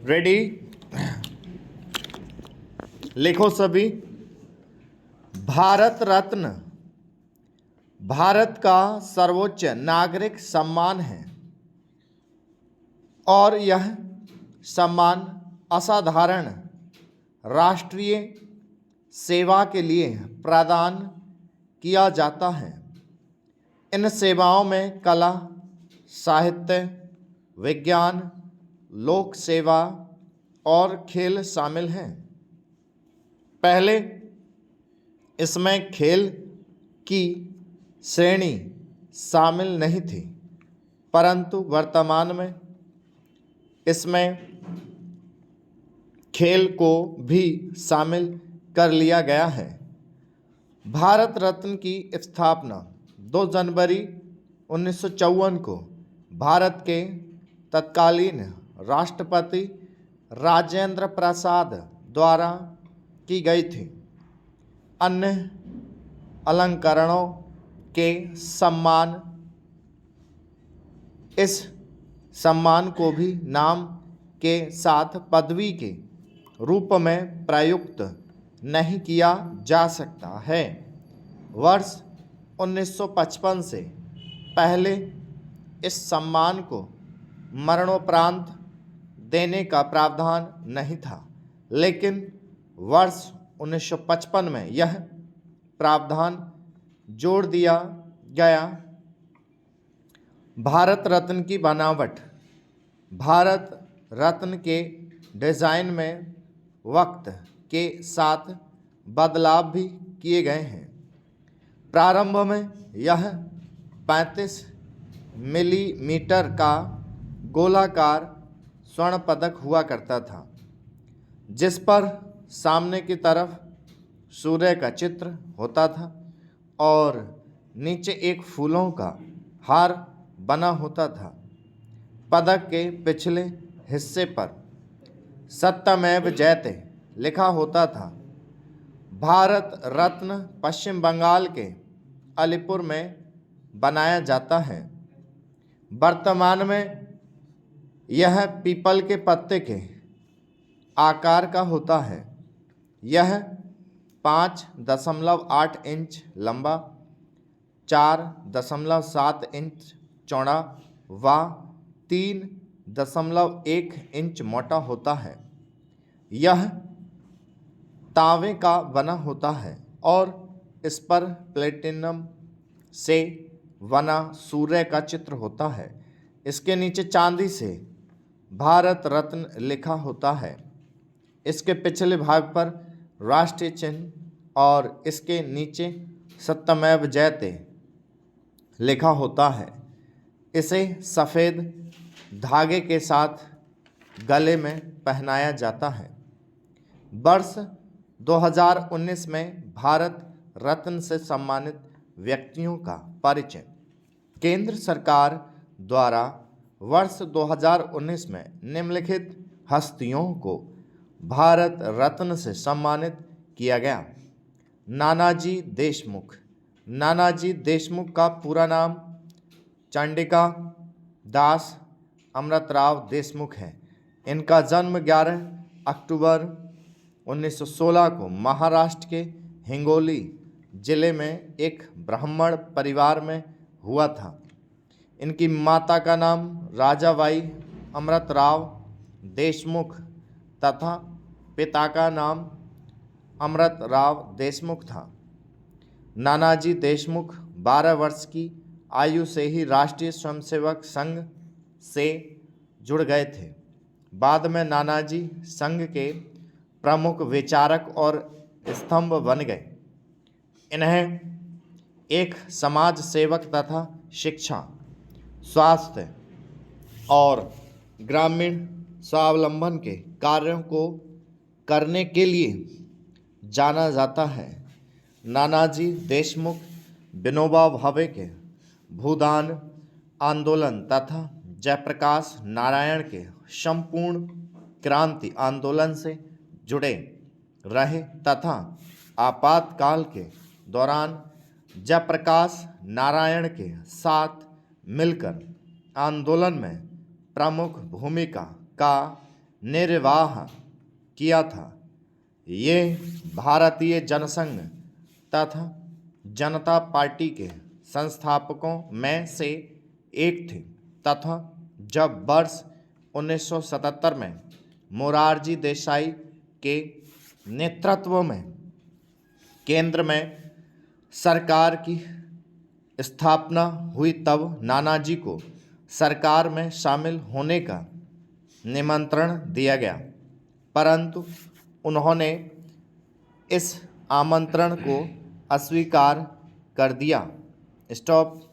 Ready. लिखो सभी। भारत रत्न भारत का सर्वोच्च नागरिक सम्मान है और यह सम्मान असाधारण राष्ट्रीय सेवा के लिए प्रदान किया जाता है। इन सेवाओं में कला, साहित्य, विज्ञान, लोक सेवा और खेल शामिल हैं। पहले इसमें खेल की श्रेणी शामिल नहीं थी, परंतु वर्तमान में इसमें खेल को भी शामिल कर लिया गया है। भारत रत्न की स्थापना 2 जनवरी 1954 को भारत के तत्कालीन राष्ट्रपति राजेंद्र प्रसाद द्वारा की गई थी। अन्य अलंकरणों के सम्मान इस सम्मान को भी नाम के साथ पदवी के रूप में प्रयुक्त नहीं किया जा सकता है। वर्ष 1955 से पहले इस सम्मान को मरणोपरांत देने का प्रावधान नहीं था, लेकिन वर्ष 1955 में यह प्रावधान जोड़ दिया गया। भारत रत्न की बनावट। भारत रत्न के डिज़ाइन में वक्त के साथ बदलाव भी किए गए हैं। प्रारंभ में यह 35 मिलीमीटर का गोलाकार स्वर्ण पदक हुआ करता था, जिस पर सामने की तरफ सूर्य का चित्र होता था और नीचे एक फूलों का हार बना होता था। पदक के पिछले हिस्से पर सत्यमेव जयते लिखा होता था। भारत रत्न पश्चिम बंगाल के अलीपुर में बनाया जाता है। वर्तमान में यह पीपल के पत्ते के आकार का होता है। यह 5.8 इंच लंबा, 4.7 इंच चौड़ा व 3.1 इंच मोटा होता है। यह तांबे का बना होता है और इस पर प्लेटिनम से बना सूर्य का चित्र होता है। इसके नीचे चांदी से भारत रत्न लिखा होता है। इसके पिछले भाग पर राष्ट्रीय चिन्ह और इसके नीचे सत्यमेव जयते लिखा होता है। इसे सफ़ेद धागे के साथ गले में पहनाया जाता है। वर्ष 2019 में भारत रत्न से सम्मानित व्यक्तियों का परिचय। केंद्र सरकार द्वारा वर्ष 2019 में निम्नलिखित हस्तियों को भारत रत्न से सम्मानित किया गया। नानाजी देशमुख। नानाजी देशमुख का पूरा नाम चंडिका दास अमृतराव देशमुख है। इनका जन्म 11 अक्टूबर 1916 को महाराष्ट्र के हिंगोली जिले में एक ब्राह्मण परिवार में हुआ था। इनकी माता का नाम राजाबाई अमृतराव देशमुख तथा पिता का नाम अमृतराव देशमुख था। नानाजी देशमुख 12 वर्ष की आयु से ही राष्ट्रीय स्वयंसेवक संघ से जुड़ गए थे। बाद में नानाजी संघ के प्रमुख विचारक और स्तंभ बन गए। इन्हें एक समाज सेवक तथा शिक्षा, स्वास्थ्य और ग्रामीण स्वावलंबन के कार्यों को करने के लिए जाना जाता है। नानाजी देशमुख विनोबा भावे के भूदान आंदोलन तथा जयप्रकाश नारायण के संपूर्ण क्रांति आंदोलन से जुड़े रहे तथा आपातकाल के दौरान जयप्रकाश नारायण के साथ मिलकर आंदोलन में प्रमुख भूमिका का निर्वाह किया था। ये भारतीय जनसंघ तथा जनता पार्टी के संस्थापकों में से एक थे तथा जब वर्ष 1977 में मोरारजी देसाई के नेतृत्व में केंद्र में सरकार की स्थापना हुई तब नानाजी को सरकार में शामिल होने का निमंत्रण दिया गया, परंतु उन्होंने इस आमंत्रण को अस्वीकार कर दिया। स्टॉप।